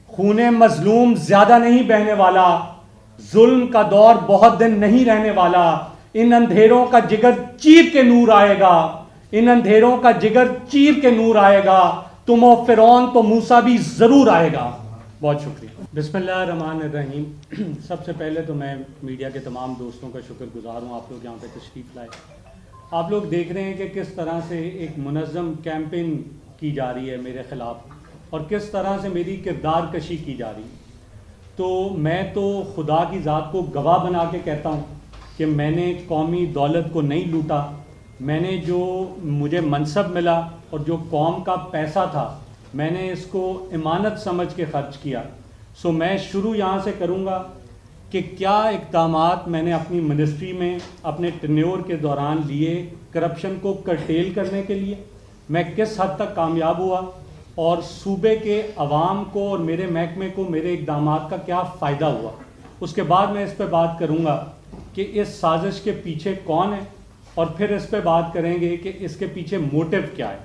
خون مظلوم زیادہ نہیں بہنے والا, ظلم کا دور بہت دن نہیں رہنے والا, ان اندھیروں کا جگر چیر کے نور آئے گا, ان اندھیروں کا جگر چیر کے نور آئے گا, تم و فرعون تو موسیٰ بھی ضرور آئے گا. بہت شکریہ. بسم اللہ الرحمن الرحیم. سب سے پہلے تو میں میڈیا کے تمام دوستوں کا شکر گزار ہوں, آپ لوگ یہاں پہ تشریف لائے. آپ لوگ دیکھ رہے ہیں کہ کس طرح سے ایک منظم کیمپین کی جا رہی ہے میرے خلاف اور کس طرح سے میری کردار کشی کی جا رہی ہے. تو میں تو خدا کی ذات کو گواہ بنا کے کہتا ہوں کہ میں نے قومی دولت کو نہیں لوٹا. میں نے جو مجھے منصب ملا اور جو قوم کا پیسہ تھا میں نے اس کو امانت سمجھ کے خرچ کیا. سو میں شروع یہاں سے کروں گا کہ کیا اقدامات میں نے اپنی منسٹری میں اپنے ٹینیور کے دوران لیے کرپشن کو کرٹیل کرنے کے لیے, میں کس حد تک کامیاب ہوا اور صوبے کے عوام کو اور میرے محکمے کو میرے اقدامات کا کیا فائدہ ہوا. اس کے بعد میں اس پہ بات کروں گا کہ اس سازش کے پیچھے کون ہے اور پھر اس پہ بات کریں گے کہ اس کے پیچھے موٹیو کیا ہے.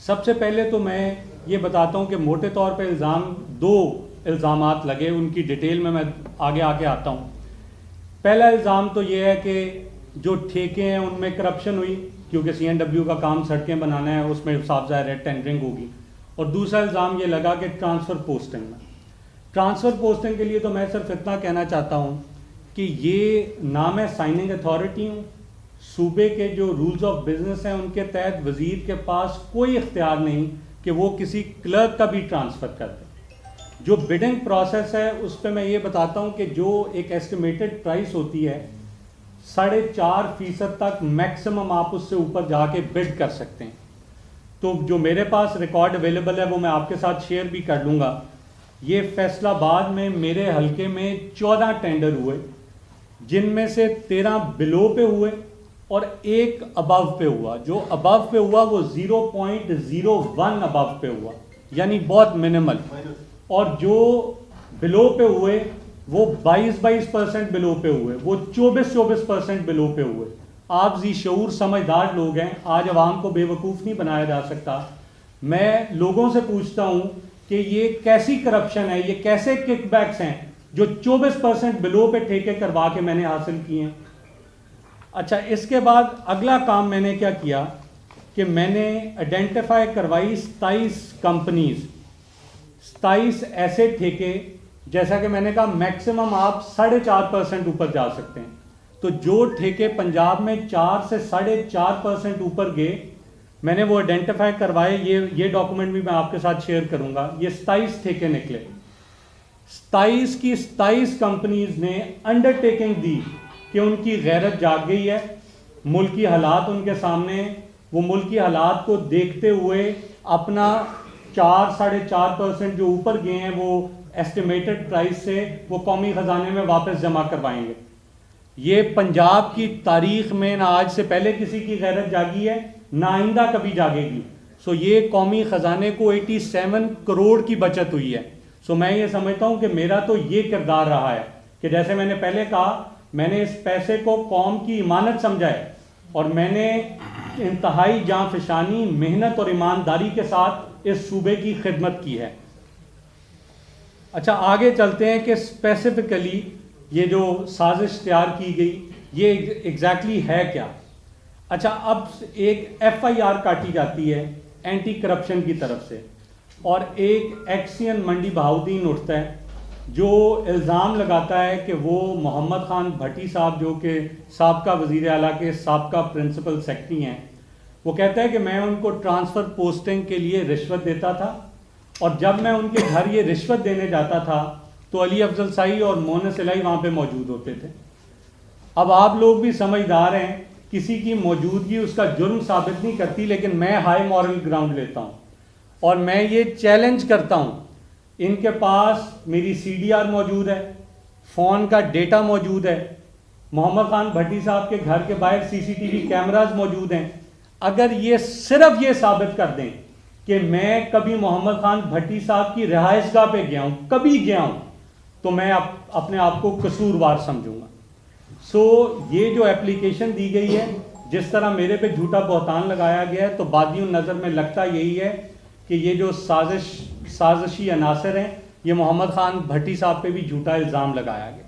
سب سے پہلے تو میں یہ بتاتا ہوں کہ موٹے طور پہ دو الزامات لگے, ان کی ڈیٹیل میں آگے آتا ہوں. پہلا الزام تو یہ ہے کہ جو ٹھیکے ہیں ان میں کرپشن ہوئی کیونکہ CNW کا کام سڑکیں بنانا ہے, اس میں صاف ظاہر ہے ٹینڈرنگ ہوگی. اور دوسرا الزام یہ لگا کہ ٹرانسفر پوسٹنگ کے لیے تو میں صرف اتنا کہنا چاہتا ہوں کہ یہ نہ میں سائننگ اتھارٹی ہوں. صوبے کے جو رولز آف بزنس ہیں ان کے تحت وزیر کے پاس کوئی اختیار نہیں کہ وہ کسی کلرک کا بھی ٹرانسفر کر دے. جو بڈنگ پروسیس ہے اس پہ میں یہ بتاتا ہوں کہ جو ایک ایسٹیمیٹڈ پرائس ہوتی ہے 4.5% تک میکسیمم آپ اس سے اوپر جا کے بڈ کر سکتے ہیں. تو جو میرے پاس ریکارڈ اویلیبل ہے وہ میں آپ کے ساتھ شیئر بھی کر لوں گا. یہ فیصل آباد میں میرے حلقے میں 14 ٹینڈر ہوئے, جن میں سے 13 بلو پہ ہوئے اور 1 ابو پہ ہوا. جو ابو پہ ہوا وہ 0.01 ابو پہ ہوا, یعنی بہت منیمل. اور جو بلو پہ ہوئے وہ 22% بلو پہ ہوئے, وہ 24% بلو پہ ہوئے. آپ ذی شعور سمجھدار لوگ ہیں, آج عوام کو بے وقوف نہیں بنایا جا سکتا. میں لوگوں سے پوچھتا ہوں کہ یہ کیسی کرپشن ہے, یہ کیسے کک بیکس ہیں جو 24% بلو پہ ٹھیکے کروا کے میں نے حاصل کیے ہیں. اچھا, اس کے بعد اگلا کام میں نے کیا کیا کہ میں نے آئیڈینٹیفائی کروائی 27 کمپنیز, 27 ایسے ٹھیکے, جیسا کہ میں نے کہا میکسیمم آپ 4.5% اوپر جا سکتے ہیں. تو جو ٹھیکے پنجاب میں 4 سے 4.5% اوپر گئے میں نے وہ آئیڈینٹیفائی کروائے. یہ ڈاکومنٹ بھی میں آپ کے ساتھ شیئر کروں گا. یہ 27 ٹھیکے نکلے. 27 کی 27 کمپنیز نے انڈر ٹیکنگ دی کہ ان کی غیرت جاگ گئی ہے, ملکی حالات ان کے سامنے, وہ ملکی حالات کو دیکھتے ہوئے اپنا 4.5% جو اوپر گئے ہیں وہ ایسٹیمیٹڈ پرائس سے وہ قومی خزانے میں واپس جمع کروائیں گے. یہ پنجاب کی تاریخ میں نہ آج سے پہلے کسی کی غیرت جاگی ہے نہ آئندہ کبھی جاگے گی. سو یہ قومی خزانے کو 87 کروڑ کی بچت ہوئی ہے. سو میں یہ سمجھتا ہوں کہ میرا تو یہ کردار رہا ہے کہ جیسے میں نے پہلے کہا میں نے اس پیسے کو قوم کی امانت سمجھا ہے اور میں نے انتہائی جاں فشانی, محنت اور ایمانداری کے ساتھ اس صوبے کی خدمت کی ہے. اچھا, آگے چلتے ہیں کہ اسپیسیفکلی یہ جو سازش تیار کی گئی یہ ایگزیکٹلی ہے کیا. اچھا, اب ایک FIR کاٹی جاتی ہے اینٹی کرپشن کی طرف سے اور ایک ایکسین منڈی بہاؤدین اٹھتا ہے جو الزام لگاتا ہے کہ وہ محمد خان بھٹی صاحب جو کہ سابقہ وزیر اعلیٰ کے سابقہ پرنسپل سیکرٹری ہیں, وہ کہتا ہے کہ میں ان کو ٹرانسفر پوسٹنگ کے لیے رشوت دیتا تھا اور جب میں ان کے گھر یہ رشوت دینے جاتا تھا تو علی افضل سائی اور مونس الہی وہاں پہ موجود ہوتے تھے. اب آپ لوگ بھی سمجھدار ہیں, کسی کی موجودگی اس کا جرم ثابت نہیں کرتی, لیکن میں ہائی مورل گراؤنڈ لیتا ہوں اور میں یہ چیلنج کرتا ہوں. ان کے پاس میری CDR موجود ہے, فون کا ڈیٹا موجود ہے, محمد خان بھٹی صاحب کے گھر کے باہر CCTV کیمراز موجود ہیں. اگر یہ صرف یہ ثابت کر دیں کہ میں کبھی محمد خان بھٹی صاحب کی رہائش گاہ پہ گیا ہوں, کبھی گیا ہوں, تو میں اپنے آپ کو قصوروار سمجھوں گا. سو یہ جو اپلیکیشن دی گئی ہے, جس طرح میرے پہ جھوٹا بہتان لگایا گیا ہے, تو بادی نظر میں لگتا یہی ہے کہ یہ جو سازش سازشی عناصر ہیں. یہ محمد خان بھٹی صاحب پہ بھی جھوٹا الزام لگایا گیا.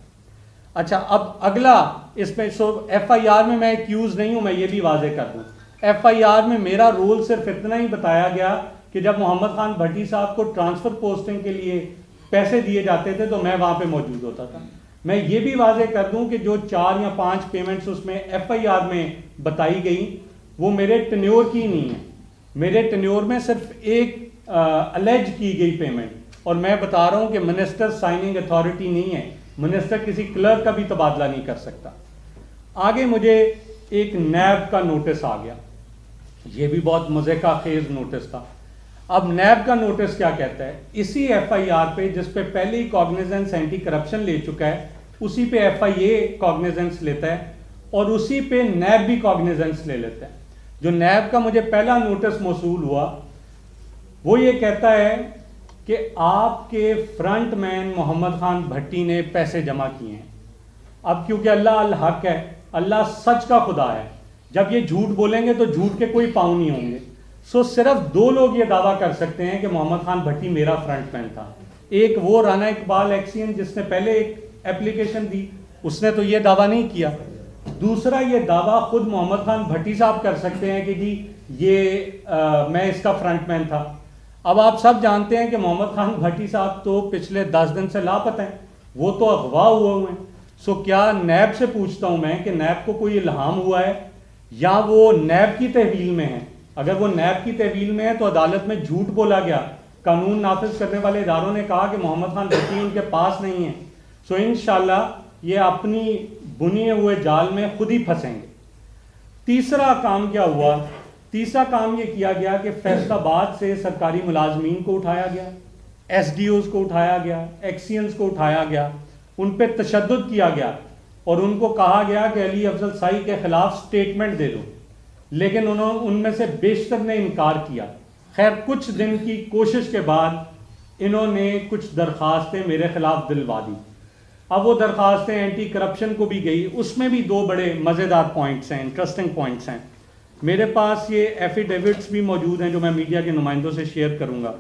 اچھا اب اگلا اس پہ ایف آئی آر میں ایکیوز نہیں ہوں, میں یہ بھی واضح کر دوں. ایف آئی آر میں میرا رول صرف اتنا ہی بتایا گیا کہ جب محمد خان بھٹی صاحب کو ٹرانسفر پوسٹنگ کے لیے پیسے دیے جاتے تھے تو میں وہاں پہ موجود ہوتا تھا. میں یہ بھی واضح کر دوں کہ جو 4 یا 5 پیمنٹس اس میں ایف آئی آر میں بتائی گئی وہ میرے ٹینیور کی نہیں ہیں. میرے ٹینیور میں صرف ایک الیج کی گئی پیمنٹ, اور میں بتا رہا ہوں کہ منسٹر سائننگ اتھارٹی نہیں ہے, منسٹر کسی کلرک کا بھی تبادلہ نہیں کر سکتا. آگے مجھے ایک نیب کا نوٹس آ گیا, یہ بھی بہت مضحکہ خیز نوٹس تھا. اب نیب کا نوٹس کیا کہتا ہے, اسی ایف آئی آر پہ جس پہ پہلے ہی کاگنیزنس اینٹی کرپشن لے چکا ہے اسی پہ ایف آئی اے کاگنیزنس لیتا ہے, اور اسی پہ نیب بھی کاگنیزنس لے لیتا ہے. جو نیب کا مجھے پہلا نوٹس موصول ہوا وہ یہ کہتا ہے کہ آپ کے فرنٹ مین محمد خان بھٹی نے پیسے جمع کیے ہیں. اب کیونکہ اللہ الحق ہے, اللہ سچ کا خدا ہے, جب یہ جھوٹ بولیں گے تو جھوٹ کے کوئی پاؤں نہیں ہوں گے. صرف 2 لوگ یہ دعویٰ کر سکتے ہیں کہ محمد خان بھٹی میرا فرنٹ مین تھا. ایک وہ رانا اقبال ایکسین جس نے پہلے ایک اپلیکیشن دی, اس نے تو یہ دعویٰ نہیں کیا. دوسرا یہ دعویٰ خود محمد خان بھٹی صاحب کر سکتے ہیں کہ جی یہ میں اس کا فرنٹ مین تھا. اب آپ سب جانتے ہیں کہ محمد خان بھٹی صاحب تو پچھلے 10 دن سے لاپتہ ہیں, وہ تو اغوا ہوئے ہیں. کیا نیب سے پوچھتا ہوں میں کہ نیب کو کوئی الہام ہوا ہے یا وہ نیب کی تحویل میں ہے؟ اگر وہ نیب کی تحویل میں ہے تو عدالت میں جھوٹ بولا گیا. قانون نافذ کرنے والے اداروں نے کہا کہ محمد خان بھٹی ان کے پاس نہیں ہے. انشاءاللہ یہ اپنی بنے ہوئے جال میں خود ہی پھنسیں گے. تیسرا کام کیا ہوا؟ تیسرا کام یہ کیا گیا کہ فیصل آباد سے سرکاری ملازمین کو اٹھایا گیا, ایس ڈی اوز کو اٹھایا گیا, ایکسینز کو اٹھایا گیا, ان پہ تشدد کیا گیا اور ان کو کہا گیا کہ علی افضل سائی کے خلاف سٹیٹمنٹ دے دو, لیکن ان میں سے بیشتر نے انکار کیا. خیر کچھ دن کی کوشش کے بعد انہوں نے کچھ درخواستیں میرے خلاف دلوا دی. اب وہ درخواستیں اینٹی کرپشن کو بھی گئی, اس میں بھی 2 بڑے مزیدار پوائنٹس ہیں, انٹرسٹنگ پوائنٹس ہیں. میرے پاس یہ ایفیڈیوٹس بھی موجود ہیں جو میں میڈیا کے نمائندوں سے شیئر کروں گا.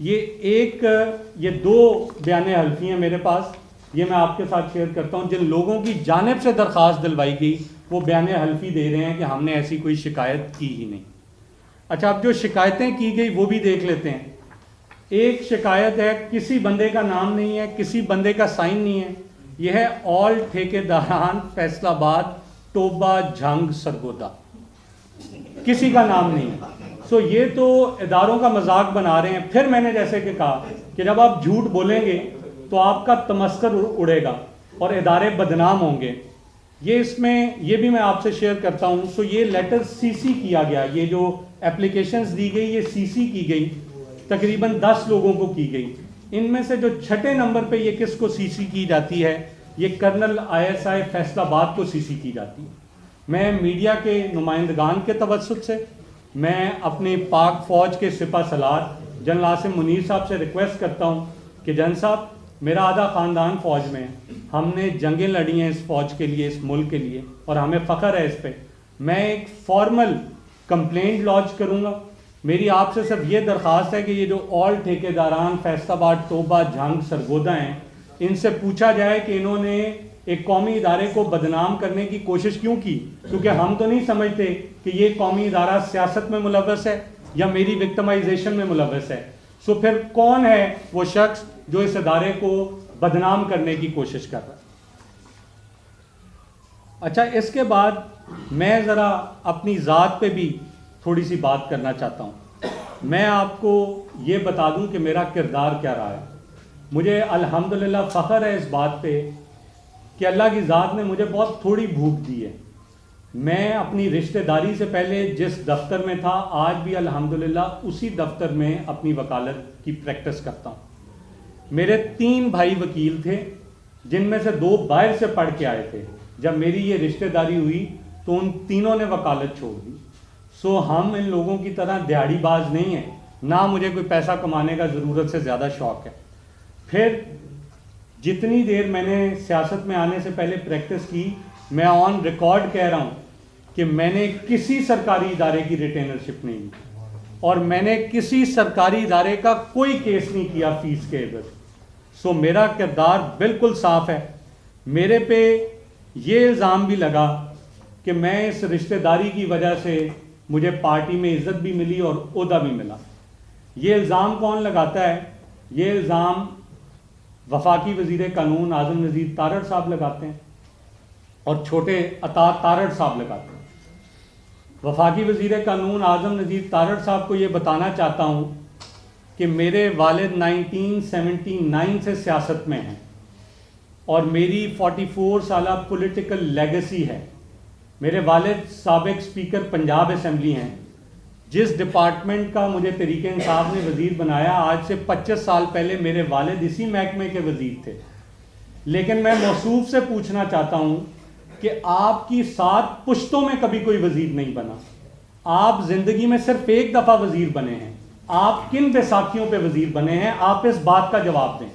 یہ 2 بیان حلفی ہیں میرے پاس, یہ میں آپ کے ساتھ شیئر کرتا ہوں. جن لوگوں کی جانب سے درخواست دلوائی گئی وہ بیان حلفی دے رہے ہیں کہ ہم نے ایسی کوئی شکایت کی ہی نہیں. اچھا اب جو شکایتیں کی گئی وہ بھی دیکھ لیتے ہیں. ایک شکایت ہے, کسی بندے کا نام نہیں ہے, کسی بندے کا سائن نہیں ہے, یہ ہے آل ٹھیکیداران فیصل آباد ٹوبہ جھنگ سرگودا, کسی کا نام نہیں ہے. یہ تو اداروں کا مذاق بنا رہے ہیں. پھر میں نے جیسے کہ کہا کہ جب آپ جھوٹ بولیں گے تو آپ کا تمسخر اڑے گا اور ادارے بدنام ہوں گے. اس میں یہ بھی میں آپ سے شیئر کرتا ہوں. یہ لیٹر سی سی کیا گیا, یہ جو اپلیکیشنز دی گئی یہ سی سی کی گئی, تقریباً 10 لوگوں کو کی گئی. ان میں سے جو 6 نمبر پہ یہ کس کو سی سی کی جاتی ہے, یہ colonel I S I Faisalabad کو سی سی کی جاتی ہے. میں میڈیا کے نمائندگان کے توسط سے میں اپنے پاک فوج کے سپہ سالار جنرل عاصم منیر صاحب سے ریکویسٹ کرتا ہوں کہ جن صاحب, میرا آدھا خاندان فوج میں ہے, ہم نے جنگیں لڑی ہیں اس فوج کے لیے, اس ملک کے لیے, اور ہمیں فخر ہے اس پہ. میں ایک فارمل کمپلینٹ لانچ کروں گا. میری آپ سے صرف یہ درخواست ہے کہ یہ جو آل ٹھیکیداران فیصل آباد ٹوبہ جھنگ سرگودا ہیں, ان سے پوچھا جائے کہ انہوں نے ایک قومی ادارے کو بدنام کرنے کی کوشش کیوں کی, کیونکہ ہم تو نہیں سمجھتے کہ یہ قومی ادارہ سیاست میں ملوث ہے یا میری وکٹمائزیشن میں ملوث ہے. پھر کون ہے وہ شخص جو اس ادارے کو بدنام کرنے کی کوشش کر رہا ہے؟ اچھا اس کے بعد میں ذرا اپنی ذات پہ بھی تھوڑی سی بات کرنا چاہتا ہوں. میں آپ کو یہ بتا دوں کہ میرا کردار کیا رہا ہے. مجھے الحمدللہ فخر ہے اس بات پہ کہ اللہ کی ذات نے مجھے بہت تھوڑی بھوک دی ہے. میں اپنی رشتہ داری سے پہلے جس دفتر میں تھا آج بھی الحمدللہ اسی دفتر میں اپنی وکالت کی پریکٹس کرتا ہوں. میرے 3 بھائی وکیل تھے جن میں سے 2 باہر سے پڑھ کے آئے تھے. جب میری یہ رشتہ داری ہوئی تو ان تینوں نے وکالت چھوڑ دی. ہم ان لوگوں کی طرح دیہڑی باز نہیں ہیں, نہ مجھے کوئی پیسہ کمانے کا ضرورت سے زیادہ شوق ہے. پھر جتنی دیر میں نے سیاست میں آنے سے پہلے پریکٹس کی, میں آن ریکارڈ کہہ رہا ہوں کہ میں نے کسی سرکاری ادارے کی ریٹینرشپ نہیں لی. اور میں نے کسی سرکاری ادارے کا کوئی کیس نہیں کیا فیس کے عوض. سو میرا کردار بالکل صاف ہے. میرے پہ یہ الزام بھی لگا کہ میں اس رشتہ داری کی وجہ سے مجھے پارٹی میں عزت بھی ملی اور عہدہ بھی ملا. یہ الزام کون لگاتا ہے؟ یہ الزام وفاقی وزیر قانون اعظم نذیر تارڑ صاحب لگاتے ہیں اور چھوٹے عطا تارڑ صاحب لگاتے ہیں. وفاقی وزیر قانون اعظم نذیر تارڑ صاحب کو یہ بتانا چاہتا ہوں کہ میرے والد 1979 سے سیاست میں ہیں اور میری 44 سالہ پولیٹیکل لیگیسی ہے. میرے والد سابق اسپیکر پنجاب اسمبلی ہیں. جس ڈپارٹمنٹ کا مجھے تحریک انصاف نے وزیر بنایا آج سے 25 سال پہلے میرے والد اسی محکمے کے وزیر تھے. لیکن میں موصوف سے پوچھنا چاہتا ہوں کہ آپ کی 7 پشتوں میں کبھی کوئی وزیر نہیں بنا. آپ زندگی میں صرف ایک دفعہ وزیر بنے ہیں. آپ کن بیساکھیوں پہ وزیر بنے ہیں؟ آپ اس بات کا جواب دیں.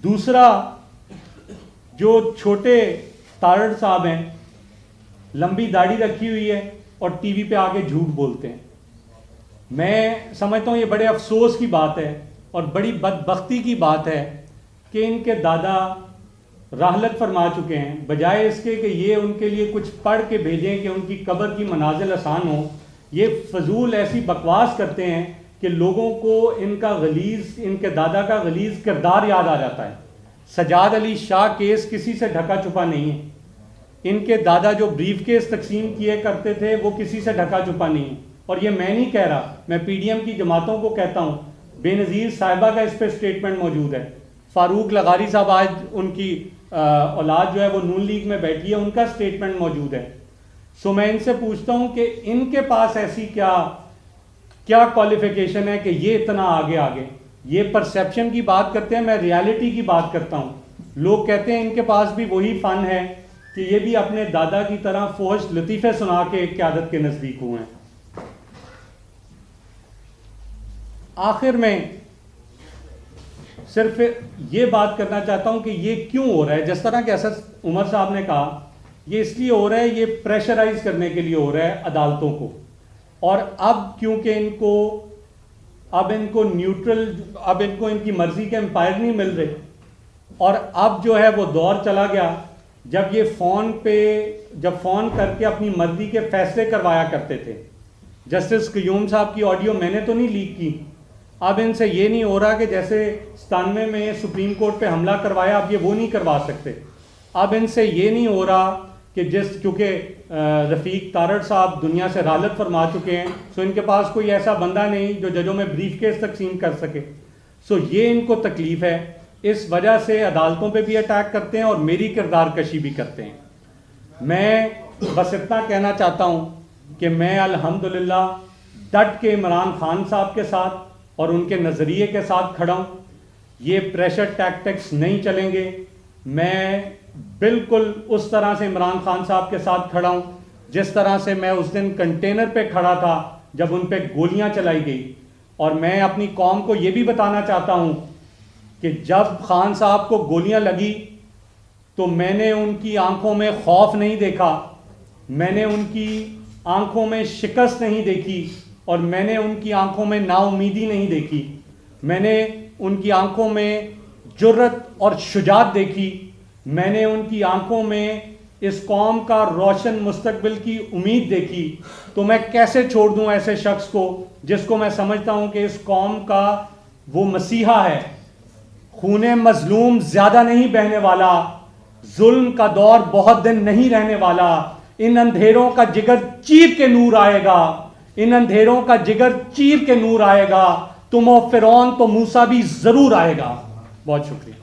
دوسرا، جو چھوٹے تارڑ صاحب ہیں، لمبی داڑھی رکھی ہوئی ہے اور ٹی وی پہ آگے جھوٹ بولتے ہیں. میں سمجھتا ہوں یہ بڑے افسوس کی بات ہے اور بڑی بدبختی کی بات ہے کہ ان کے دادا رحلت فرما چکے ہیں. بجائے اس کے کہ یہ ان کے لیے کچھ پڑھ کے بھیجیں کہ ان کی قبر کی منازل آسان ہو، یہ فضول ایسی بکواس کرتے ہیں کہ لوگوں کو ان کے دادا کا غلیظ کردار یاد آ جاتا ہے. سجاد علی شاہ کیس کسی سے ڈھکا چھپا نہیں ہے. ان کے دادا جو بریف کیس تقسیم کیے کرتے تھے وہ کسی سے ڈھکا چھپا نہیں ہے. اور یہ میں نہیں کہہ رہا، میں پی ڈی ایم کی جماعتوں کو کہتا ہوں. بے نظیر صاحبہ کا اس پہ سٹیٹمنٹ موجود ہے. فاروق لغاری صاحب، آج ان کی اولاد جو ہے وہ نون لیگ میں بیٹھی ہے، ان کا سٹیٹمنٹ موجود ہے. سو میں ان سے پوچھتا ہوں کہ ان کے پاس ایسی کیا کوالیفیکیشن ہے کہ یہ اتنا آگے. یہ پرسیپشن کی بات کرتے ہیں، میں ریالٹی کی بات کرتا ہوں. لوگ کہتے ہیں ان کے پاس بھی وہی فن ہے کہ یہ بھی اپنے دادا کی طرح فوج لطیفے سنا کے قیادت کے نزدیک ہوئے ہیں. آخر میں صرف یہ بات کرنا چاہتا ہوں کہ یہ کیوں ہو رہا ہے. جس طرح کہ اسد عمر صاحب نے کہا، یہ اس لیے ہو رہا ہے، یہ پریشرائز کرنے کے لیے ہو رہا ہے عدالتوں کو. اور اب کیونکہ ان کو ان کی مرضی کے امپائر نہیں مل رہے، اور اب جو ہے وہ دور چلا گیا جب یہ فون کر کے اپنی مرضی کے فیصلے کروایا کرتے تھے. جسٹس قیوم صاحب کی آڈیو میں نے تو نہیں لیک کی. اب ان سے یہ نہیں ہو رہا کہ جیسے 97 میں سپریم کورٹ پہ حملہ کروایا اب یہ وہ نہیں کروا سکتے. اب ان سے یہ نہیں ہو رہا کہ کیونکہ رفیق تارڑ صاحب دنیا سے رحلت فرما چکے ہیں، سو ان کے پاس کوئی ایسا بندہ نہیں جو ججوں میں بریف کیس تقسیم کر سکے. سو یہ ان کو تکلیف ہے. اس وجہ سے عدالتوں پہ بھی اٹیک کرتے ہیں اور میری کردار کشی بھی کرتے ہیں. میں بس اتنا کہنا چاہتا ہوں کہ میں الحمدللہ ڈٹ کے عمران خان صاحب کے ساتھ اور ان کے نظریے کے ساتھ کھڑا ہوں. یہ پریشر ٹیکٹکس نہیں چلیں گے. میں بالکل اس طرح سے عمران خان صاحب کے ساتھ کھڑا ہوں جس طرح سے میں اس دن کنٹینر پہ کھڑا تھا جب ان پہ گولیاں چلائی گئی. اور میں اپنی قوم کو یہ بھی بتانا چاہتا ہوں کہ جب خان صاحب کو گولیاں لگی تو میں نے ان کی آنکھوں میں خوف نہیں دیکھا، میں نے ان کی آنکھوں میں شکست نہیں دیکھی، اور میں نے ان کی آنکھوں میں نا امیدی نہیں دیکھی. میں نے ان کی آنکھوں میں جرت اور شجاعت دیکھی. میں نے ان کی آنکھوں میں اس قوم کا روشن مستقبل کی امید دیکھی. تو میں کیسے چھوڑ دوں ایسے شخص کو جس کو میں سمجھتا ہوں کہ اس قوم کا وہ مسیحا ہے. خون مظلوم زیادہ نہیں بہنے والا، ظلم کا دور بہت دن نہیں رہنے والا. ان اندھیروں کا جگر چیر کے نور آئے گا، ان اندھیروں کا جگر چیر کے نور آئے گا. تم و فرعون تو موسیٰ بھی ضرور آئے گا. بہت شکریہ.